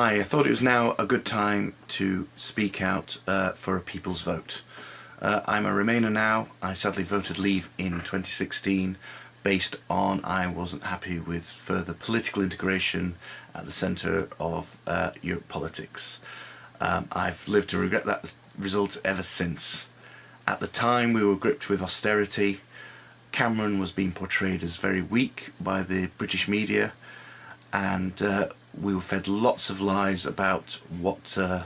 Hi, I thought it was now a good time to speak out for a people's vote. I'm a Remainer now. I sadly voted Leave in 2016 based on I wasn't happy with further political integration at the centre of Europe politics. I've lived to regret that result ever since. At the time we were gripped with austerity. Cameron was being portrayed as very weak by the British media, and we were fed lots of lies about what the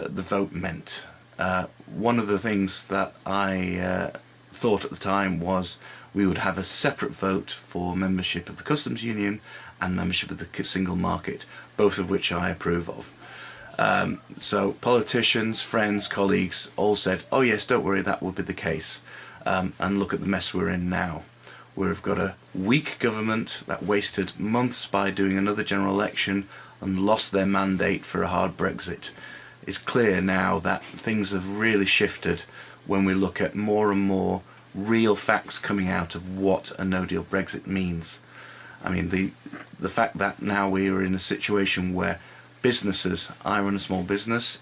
vote meant. One of the things that I thought at the time was we would have a separate vote for membership of the customs union and membership of the single market, both of which I approve of. So politicians, friends, colleagues all said, oh yes, don't worry, that will be the case. And look at the mess we're in now. We've got a weak government that wasted months by doing another general election and lost their mandate for a hard Brexit. It's clear now that things have really shifted when we look at more and more real facts coming out of what a no-deal Brexit means. I mean, the fact that now we are in a situation where businesses, I run a small business,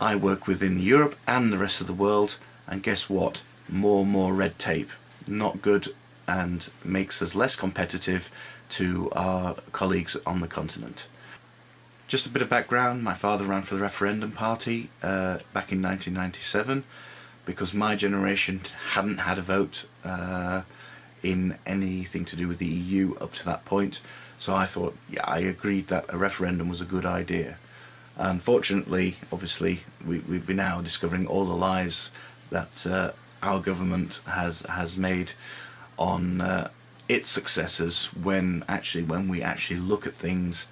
I work within Europe and the rest of the world, and guess what? More and more red tape. Not good, and makes us less competitive to our colleagues on the continent. Just a bit of background, my father ran for the Referendum party back in 1997 because my generation hadn't had a vote in anything to do with the EU up to that point, so I thought, yeah, I agreed that a referendum was a good idea. Unfortunately, obviously, we've been now discovering all the lies that our government has made on its successors, when we actually look at things,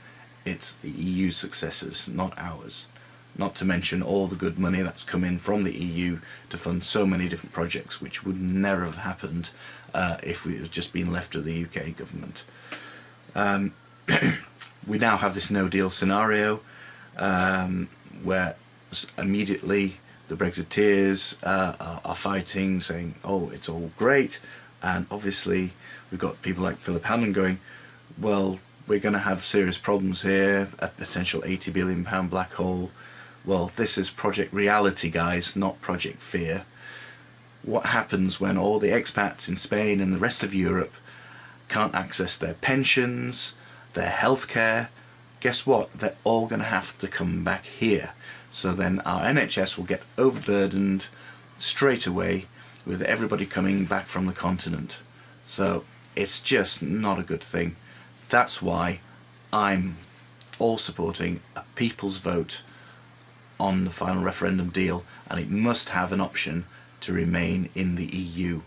it's the EU's successors, not ours. Not to mention all the good money that's come in from the EU to fund so many different projects which would never have happened if it was just been left to the UK government. We now have this no-deal scenario where immediately the Brexiteers are fighting, saying, oh, it's all great. And obviously we've got people like Philip Hammond going, well, we're going to have serious problems here, a potential £80 billion black hole. Well, this is Project Reality, guys, not Project Fear. What happens when all the expats in Spain and the rest of Europe can't access their pensions, their healthcare? Guess what? They're all going to have to come back here. So then our NHS will get overburdened straight away with everybody coming back from the continent. So it's just not a good thing. That's why I'm all supporting a people's vote on the final referendum deal, and it must have an option to remain in the EU.